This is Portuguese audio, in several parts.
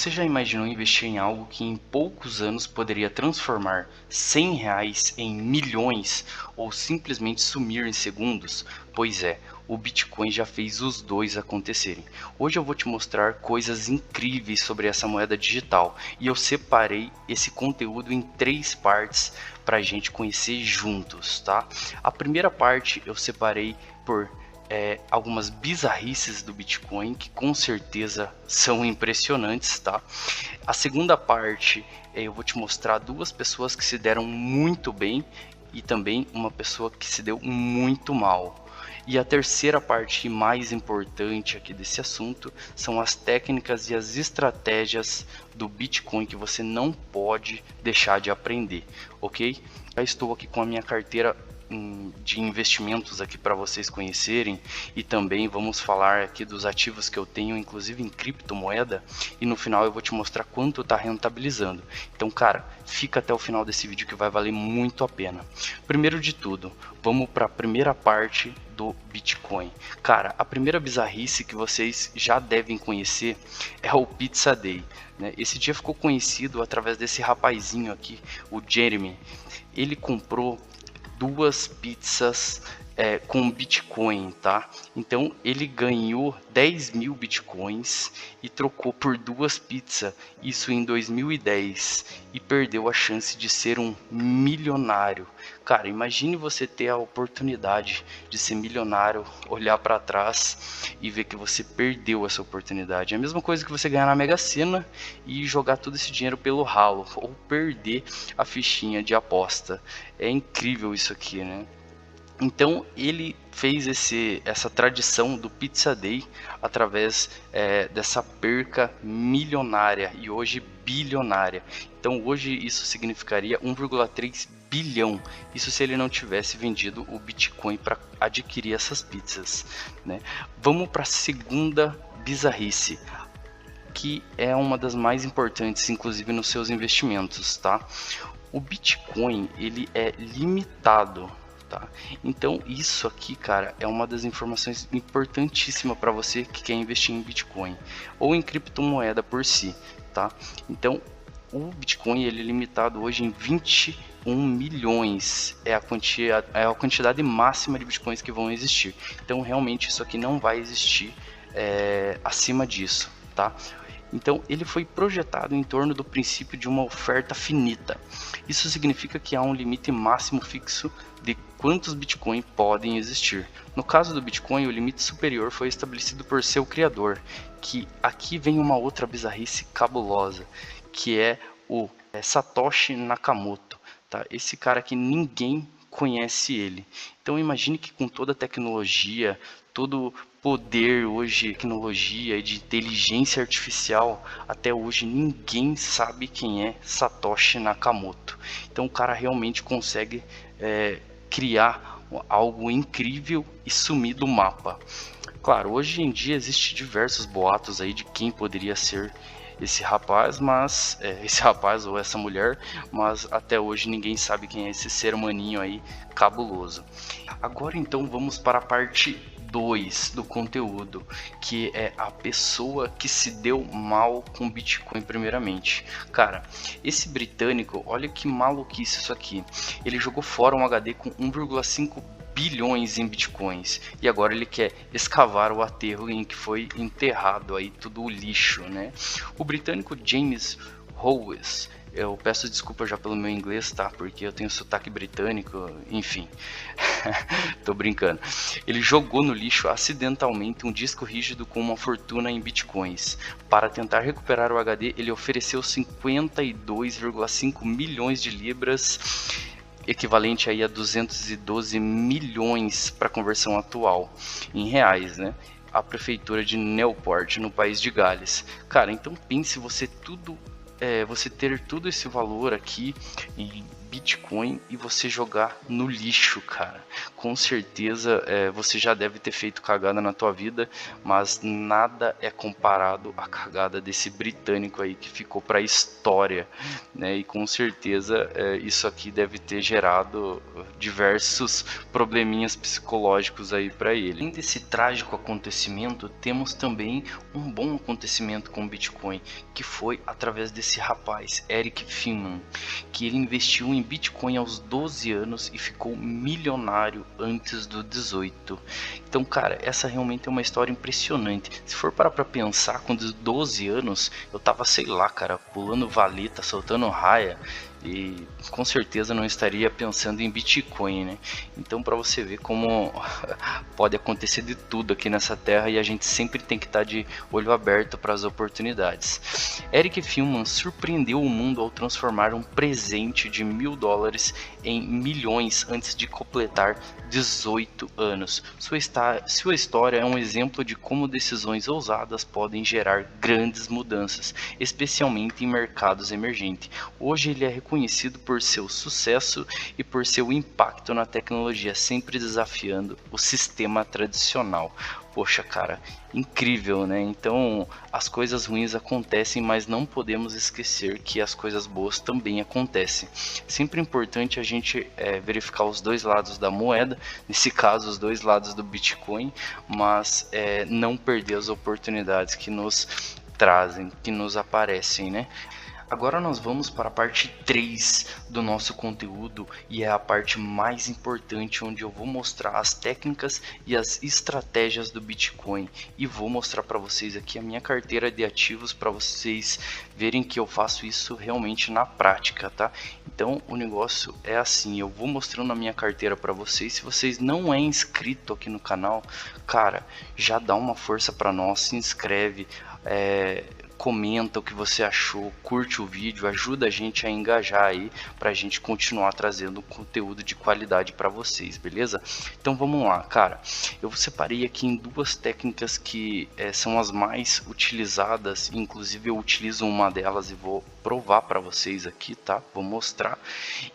Você já imaginou investir em algo que em poucos anos poderia transformar R$ 100 em milhões ou simplesmente sumir em segundos? Pois é, o Bitcoin já fez os dois acontecerem. Hoje eu vou te mostrar coisas incríveis sobre essa moeda digital e eu separei esse conteúdo em 3 partes para a gente conhecer juntos, tá? A primeira parte eu separei por algumas bizarrices do Bitcoin que com certeza são impressionantes, tá? A segunda parte eu vou te mostrar 2 pessoas que se deram muito bem e também uma pessoa que se deu muito mal. E a terceira parte mais importante aqui desse assunto são as técnicas e as estratégias do Bitcoin que você não pode deixar de aprender, ok? Já estou aqui com a minha carteira de investimentos aqui para vocês conhecerem e também vamos falar aqui dos ativos que eu tenho, inclusive em criptomoeda, e no final eu vou te mostrar quanto está rentabilizando. Então, cara, fica até o final desse vídeo que vai valer muito a pena. Primeiro de tudo, vamos para a primeira parte do Bitcoin. Cara, a primeira bizarrice que vocês já devem conhecer é o Pizza Day, né? Esse dia ficou conhecido através desse rapazinho aqui, o Jeremy. Ele comprou 2 pizzas com Bitcoin, tá? Então ele ganhou 10.000 Bitcoins e trocou por 2 pizzas, isso em 2010, e perdeu a chance de ser um milionário. Cara, imagine você ter a oportunidade de ser milionário, olhar para trás e ver que você perdeu essa oportunidade. É a mesma coisa que você ganhar na Mega Sena e jogar todo esse dinheiro pelo ralo, ou perder a fichinha de aposta. É incrível isso aqui, né? Então ele fez essa tradição do Pizza Day através dessa perca milionária e hoje bilionária. Então hoje isso significaria 1,3 bilhão, isso se ele não tivesse vendido o Bitcoin para adquirir essas pizzas, né? Vamos para a segunda bizarrice, que é uma das mais importantes, inclusive nos seus investimentos, tá? O Bitcoin ele é limitado. Tá? Então isso aqui, cara, é uma das informações importantíssimas para você que quer investir em Bitcoin ou em criptomoeda por si, tá? Então o Bitcoin ele é limitado hoje em 21 milhões, é a quantidade máxima de Bitcoins que vão existir. Então realmente isso aqui não vai existir acima disso, tá? Então ele foi projetado em torno do princípio de uma oferta finita. Isso significa que há um limite máximo fixo de quantos Bitcoin podem existir. No caso do Bitcoin, o limite superior foi estabelecido por seu criador, que aqui vem uma outra bizarrice cabulosa, que é o Satoshi Nakamoto. Tá? Esse cara que ninguém conhece ele. Então imagine que com toda a tecnologia, todo poder hoje, tecnologia e de inteligência artificial, até hoje ninguém sabe quem é Satoshi Nakamoto. Então o cara realmente consegue criar algo incrível e sumir do mapa. Claro, hoje em dia existe diversos boatos aí de quem poderia ser esse rapaz, mas esse rapaz ou essa mulher, mas até hoje ninguém sabe quem é esse ser humaninho aí cabuloso. Agora então vamos para a parte 2 do conteúdo, que é a pessoa que se deu mal com Bitcoin primeiramente. Cara, esse britânico, olha que maluquice isso aqui. Ele jogou fora um HD com 1,5 bilhões em bitcoins e agora ele quer escavar o aterro em que foi enterrado aí tudo o lixo, né? O britânico James Howes, eu peço desculpa já pelo meu inglês, tá? Porque eu tenho sotaque britânico, enfim. Tô brincando. Ele jogou no lixo acidentalmente um disco rígido com uma fortuna em bitcoins. Para tentar recuperar o HD, ele ofereceu 52,5 milhões de libras, equivalente aí a 212 milhões para a conversão atual em reais, né? A prefeitura de Newport, no país de Gales. Cara, então pense você ter todo esse valor aqui em Bitcoin e você jogar no lixo, cara. Com certeza você já deve ter feito cagada na tua vida, mas nada é comparado à cagada desse britânico aí que ficou para a história, né? E com certeza isso aqui deve ter gerado diversos probleminhas psicológicos aí para ele. Além desse trágico acontecimento, temos também um bom acontecimento com o Bitcoin, que foi através desse rapaz, Eric Finman, que ele investiu em Bitcoin aos 12 anos e ficou milionário antes dos 18. Então, cara, essa realmente é uma história impressionante. Se for parar pra pensar, com 12 anos, eu tava, sei lá, cara, pulando valeta, soltando raia, e com certeza não estaria pensando em Bitcoin, né? Então, para você ver como pode acontecer de tudo aqui nessa terra e a gente sempre tem que estar de olho aberto para as oportunidades. Eric Finman surpreendeu o mundo ao transformar um presente de $1000 em milhões antes de completar 18 anos. Sua história é um exemplo de como decisões ousadas podem gerar grandes mudanças, especialmente em mercados emergentes. Hoje ele é reconhecido por seu sucesso e por seu impacto na tecnologia, sempre desafiando o sistema tradicional. Poxa, cara, incrível, né? Então, as coisas ruins acontecem, mas não podemos esquecer que as coisas boas também acontecem. Sempre importante a gente verificar os dois lados da moeda, nesse caso, os dois lados do Bitcoin, mas não perder as oportunidades que nos trazem, que nos aparecem, né? Agora nós vamos para a parte 3 do nosso conteúdo e é a parte mais importante, onde eu vou mostrar as técnicas e as estratégias do Bitcoin e vou mostrar para vocês aqui a minha carteira de ativos para vocês verem que eu faço isso realmente na prática, tá? Então o negócio é assim, eu vou mostrando a minha carteira para vocês. Se vocês não é inscrito aqui no canal, cara, já dá uma força para nós, se inscreve, comenta o que você achou, curte o vídeo, ajuda a gente a engajar aí para a gente continuar trazendo conteúdo de qualidade para vocês, beleza? Então vamos lá, cara. Eu separei aqui em duas técnicas que são as mais utilizadas, inclusive eu utilizo uma delas e vou provar para vocês aqui, tá? Vou mostrar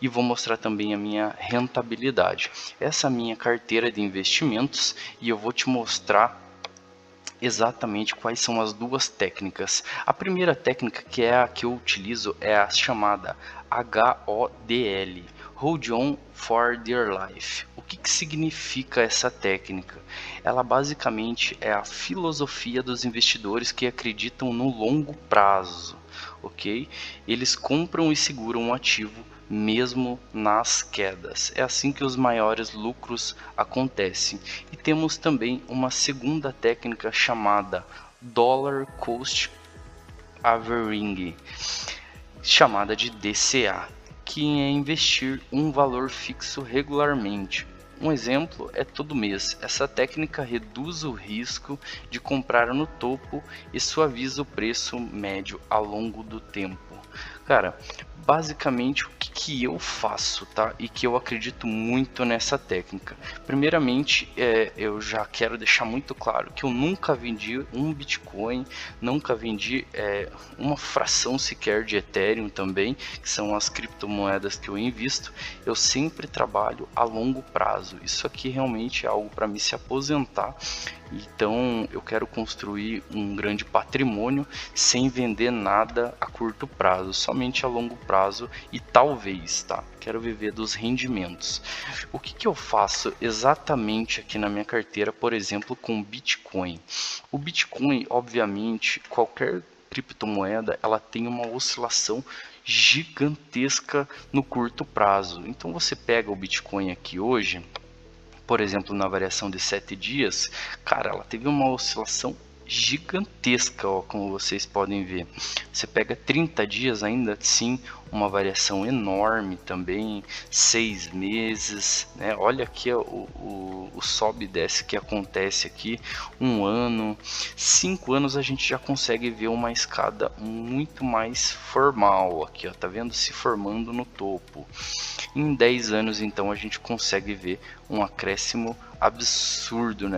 e vou mostrar também a minha rentabilidade. Essa é a minha carteira de investimentos e eu vou te mostrar exatamente quais são as duas técnicas. A primeira técnica, que é a que eu utilizo, é a chamada HODL, Hold On for Dear Life. O que significa essa técnica? Ela basicamente é a filosofia dos investidores que acreditam no longo prazo, ok? Eles compram e seguram um ativo mesmo nas quedas. É assim que os maiores lucros acontecem. E temos também uma segunda técnica chamada Dollar Cost Averaging, chamada de DCA, que é investir um valor fixo regularmente. Um exemplo é todo mês. Essa técnica reduz o risco de comprar no topo e suaviza o preço médio ao longo do tempo. Cara, basicamente o que eu faço, tá? E que eu acredito muito nessa técnica. Primeiramente, eu já quero deixar muito claro que eu nunca vendi um Bitcoin, nunca vendi uma fração sequer de Ethereum também, que são as criptomoedas que eu invisto. Eu sempre trabalho a longo prazo. Isso aqui realmente é algo para me se aposentar. Então eu quero construir um grande patrimônio sem vender nada a curto prazo, somente a longo prazo e talvez, tá? Quero viver dos rendimentos. O que eu faço exatamente aqui na minha carteira, por exemplo, com Bitcoin? O Bitcoin, obviamente, qualquer criptomoeda, ela tem uma oscilação gigantesca no curto prazo. Então você pega o Bitcoin aqui hoje, por exemplo, na variação de 7 dias, cara, ela teve uma oscilação gigantesca, ó, como vocês podem ver. Você pega 30 dias, ainda assim, uma variação enorme também, 6 meses, né? Olha aqui o sobe e desce que acontece aqui, 1 ano, 5 anos a gente já consegue ver uma escada muito mais formal aqui, ó, tá vendo? Se formando no topo. Em 10 anos, então, a gente consegue ver um acréscimo absurdo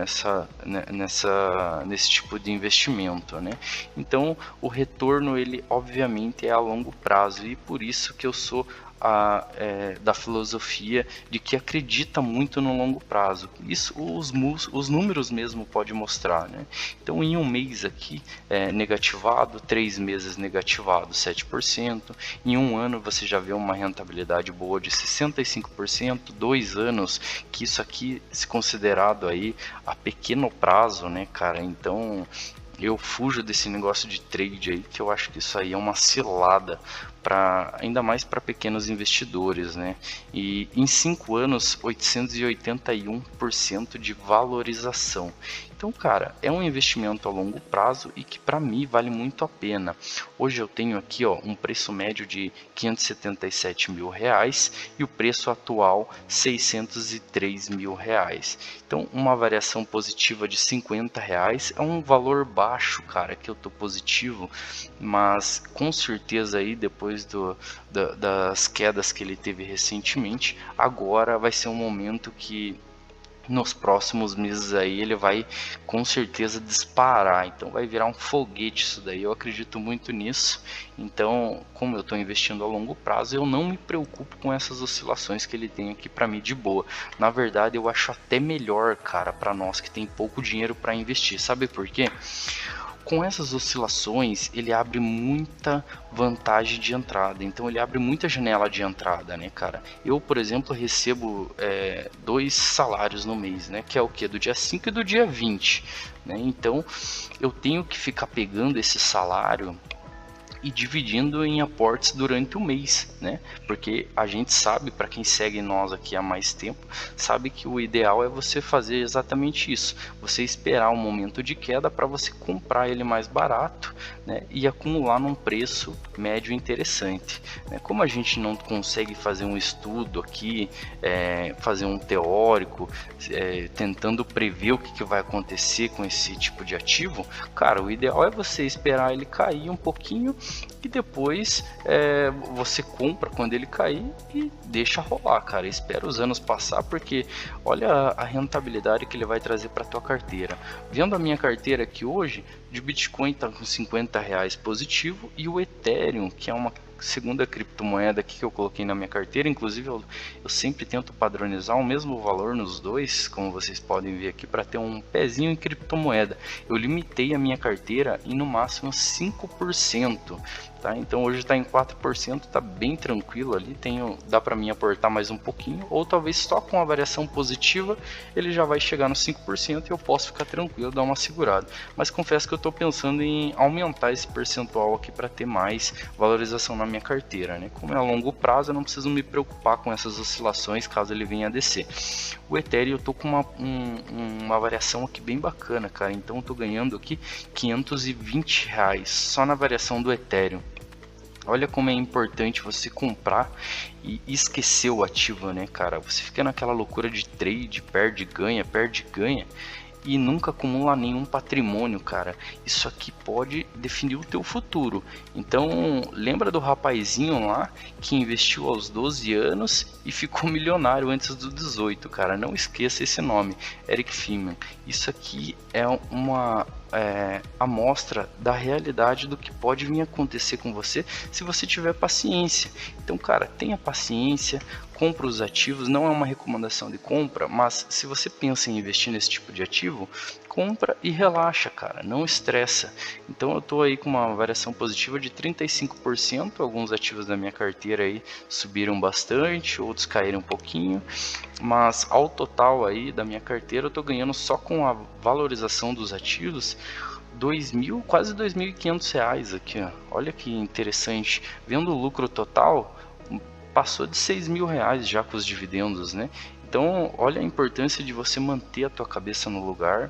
nesse tipo de investimento, né? Então, o retorno, ele obviamente é a longo prazo, e por isso que eu sou da filosofia de que acredita muito no longo prazo. Isso os números mesmo pode mostrar, né? Então em um mês aqui negativado, 3 meses negativado 7%, em um ano você já vê uma rentabilidade boa de 65%, 2 anos, que isso aqui se considerado aí a pequeno prazo, né, cara? Então eu fujo desse negócio de trade aí, que eu acho que isso aí é uma cilada, ainda mais para pequenos investidores, né? E em 5 anos, 881% de valorização. Então, cara, é um investimento a longo prazo e que para mim vale muito a pena. Hoje eu tenho aqui um preço médio de R$577 mil e o preço atual R$603 mil. Então, uma variação positiva de R$50 é um valor baixo, cara, que eu tô positivo, mas com certeza aí depois das quedas que ele teve recentemente, agora vai ser um momento que nos próximos meses aí ele vai com certeza disparar, então vai virar um foguete isso daí, eu acredito muito nisso. Então, como eu estou investindo a longo prazo, eu não me preocupo com essas oscilações que ele tem aqui para mim de boa. Na verdade, eu acho até melhor, cara, para nós que tem pouco dinheiro para investir. Sabe por quê? Com essas oscilações, ele abre muita vantagem de entrada, então ele abre muita janela de entrada, né, cara? Eu, por exemplo, recebo 2 salários no mês, né, que é o que? Do dia 5 e do dia 20, né? Então, eu tenho que ficar pegando esse salário e dividindo em aportes durante o mês, né? Porque a gente sabe, para quem segue nós aqui há mais tempo, sabe que o ideal é você fazer exatamente isso, você esperar um momento de queda para você comprar ele mais barato, né? E acumular num preço médio interessante, né? Como a gente não consegue fazer um estudo aqui, fazer um teórico, tentando prever o que vai acontecer com esse tipo de ativo, cara, o ideal é você esperar ele cair um pouquinho e depois você compra quando ele cair e deixa rolar, cara. Espera os anos passar, porque olha a rentabilidade que ele vai trazer para tua carteira. Vendo a minha carteira aqui hoje, de Bitcoin tá com R$50 positivo, e o Ethereum, que é uma segunda criptomoeda aqui que eu coloquei na minha carteira, inclusive eu sempre tento padronizar o mesmo valor nos dois, como vocês podem ver aqui, para ter um pezinho em criptomoeda. Eu limitei a minha carteira em no máximo 5%, tá? Então hoje está em 4%, tá bem tranquilo ali, dá para mim aportar mais um pouquinho, ou talvez só com a variação positiva ele já vai chegar no 5% e eu posso ficar tranquilo, dar uma segurada. Mas confesso que eu estou pensando em aumentar esse percentual aqui para ter mais valorização na minha carteira, né? Como é a longo prazo, eu não preciso me preocupar com essas oscilações caso ele venha a descer. O Ethereum eu tô com uma variação aqui bem bacana, cara. Então eu tô ganhando aqui R$520 só na variação do Ethereum. Olha como é importante você comprar e esquecer o ativo, né, cara? Você fica naquela loucura de trade, perde, ganha, e nunca acumula nenhum patrimônio, cara. Isso aqui pode definir o teu futuro. Então, lembra do rapazinho lá que investiu aos 12 anos e ficou milionário antes dos 18, cara? Não esqueça esse nome, Eric Feiman. Isso aqui é uma amostra da realidade do que pode vir acontecer com você se você tiver paciência. Então, cara, tenha paciência, compra os ativos. Não é uma recomendação de compra, mas se você pensa em investir nesse tipo de ativo, compra e relaxa, cara, não estressa. Então eu tô aí com uma variação positiva de 35%, alguns ativos da minha carteira aí subiram bastante, outros caíram um pouquinho, mas ao total aí da minha carteira eu tô ganhando só com a valorização dos ativos quase R$2.500 aqui, ó. Olha que interessante. Vendo o lucro total, passou de R$6.000 já com os dividendos, né? Então, olha a importância de você manter a tua cabeça no lugar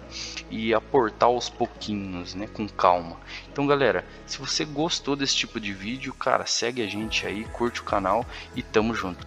e aportar aos pouquinhos, né, com calma. Então, galera, se você gostou desse tipo de vídeo, cara, segue a gente aí, curte o canal e tamo junto.